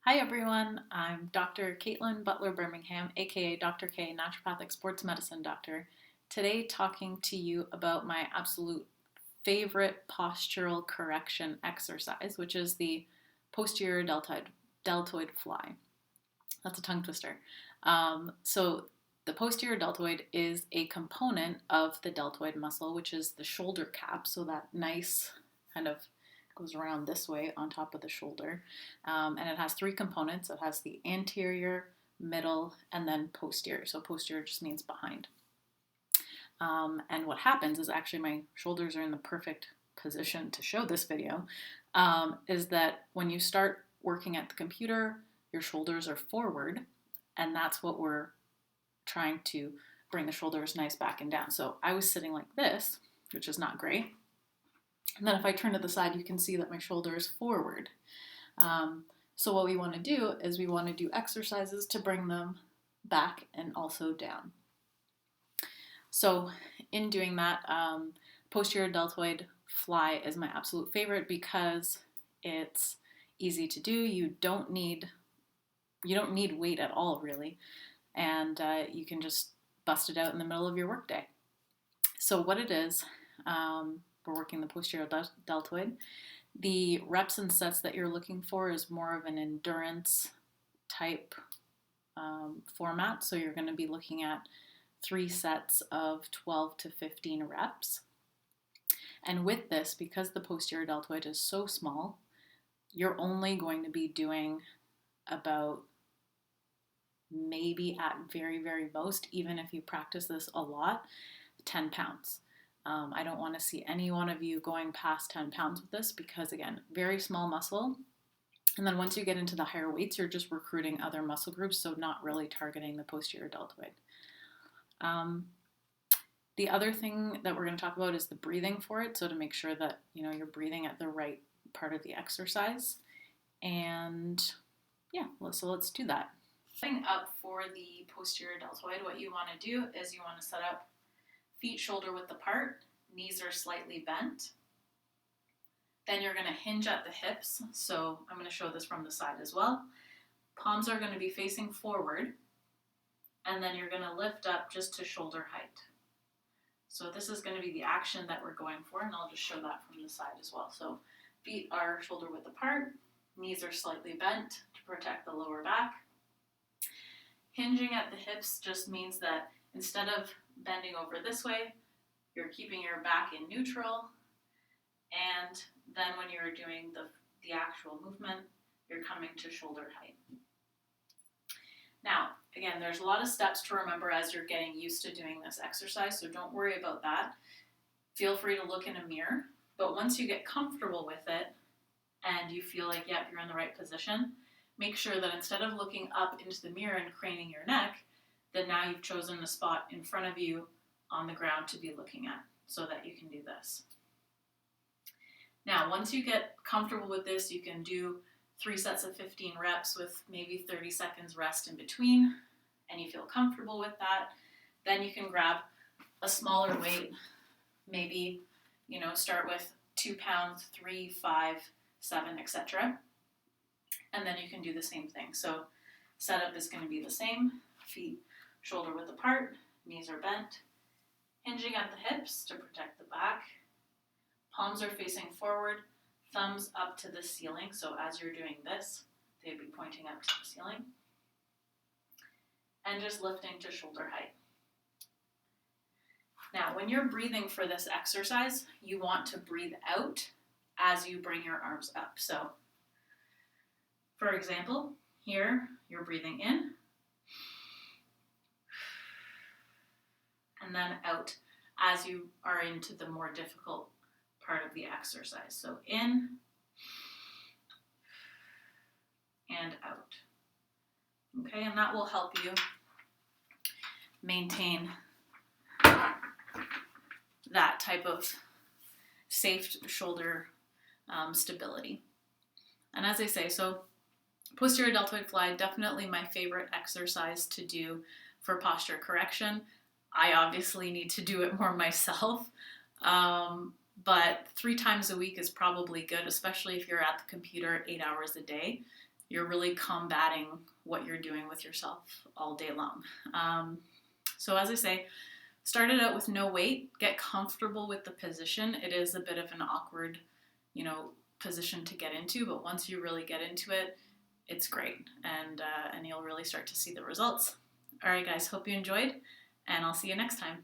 Hi everyone, I'm Dr. Caitlin Butler Birmingham, aka Dr. K, naturopathic sports medicine doctor. Today, talking to you about my absolute favorite postural correction exercise, which is the posterior deltoid fly. That's a tongue twister. So, the posterior deltoid is a component of the deltoid muscle, which is the shoulder cap. So, that nice kind of goes around this way on top of the shoulder. And it has three components. It has the anterior, middle, and then posterior. So posterior just means behind. And what happens is actually my shoulders are in the perfect position to show this video, is that when you start working at the computer, your shoulders are forward, and that's what we're trying to bring the shoulders nice back and down. So I was sitting like this, which is not great. And then if I turn to the side, you can see that my shoulder is forward. So what we want to do is we want to do exercises to bring them back and also down. So in doing that, posterior deltoid fly is my absolute favorite because it's easy to do. You don't need weight at all, really, and you can just bust it out in the middle of your workday. So what it is, we're working the posterior deltoid. The reps and sets that you're looking for is more of an endurance type format. So you're going to be looking at 3 sets of 12 to 15 reps. And with this, because the posterior deltoid is so small, you're only going to be doing about, maybe at very, very most, even if you practice this a lot, 10 pounds. I don't want to see any one of you going past 10 pounds with this because, again, very small muscle. And then once you get into the higher weights, you're just recruiting other muscle groups, so not really targeting the posterior deltoid. The other thing that we're going to talk about is the breathing for it, so to make sure that you're breathing at the right part of the exercise. And yeah, so let's do that. Setting up for the posterior deltoid, what you want to do is you want to set up feet shoulder width apart, knees are slightly bent. Then you're going to hinge at the hips. So I'm going to show this from the side as well. Palms are going to be facing forward. And then you're going to lift up just to shoulder height. So this is going to be the action that we're going for. And I'll just show that from the side as well. So feet are shoulder width apart. Knees are slightly bent to protect the lower back. Hinging at the hips just means that instead of bending over this way, you're keeping your back in neutral, and then when you're doing the actual movement, you're coming to shoulder height. Now, again, there's a lot of steps to remember as you're getting used to doing this exercise, so don't worry about that. Feel free to look in a mirror, but once you get comfortable with it and you feel like, yep, you're in the right position, make sure that instead of looking up into the mirror and craning your neck, that now you've chosen a spot in front of you on the ground to be looking at so that you can do this. Now, once you get comfortable with this, you can do 3 sets of 15 reps with maybe 30 seconds rest in between, and you feel comfortable with that. Then you can grab a smaller weight, maybe, start with 2 pounds, 3, 5, 7, etc. And then you can do the same thing. So setup is going to be the same. Feet shoulder width apart, knees are bent, hinging at the hips to protect the back. Palms are facing forward, thumbs up to the ceiling. So as you're doing this, they'd be pointing up to the ceiling. And just lifting to shoulder height. Now, when you're breathing for this exercise, you want to breathe out as you bring your arms up. So, for example, here you're breathing in, and then out as you are into the more difficult part of the exercise. So in and out. Okay, and that will help you maintain that type of safe shoulder stability. And as I say, so posterior deltoid fly, definitely my favorite exercise to do for posture correction. I obviously need to do it more myself, but 3 times a week is probably good, especially if you're at the computer 8 hours a day. you're really combating what you're doing with yourself all day long. So as I say, start it out with no weight, get comfortable with the position. It is a bit of an awkward, position to get into, but once you really get into it, it's great, and you'll really start to see the results. All right, guys, hope you enjoyed, and I'll see you next time.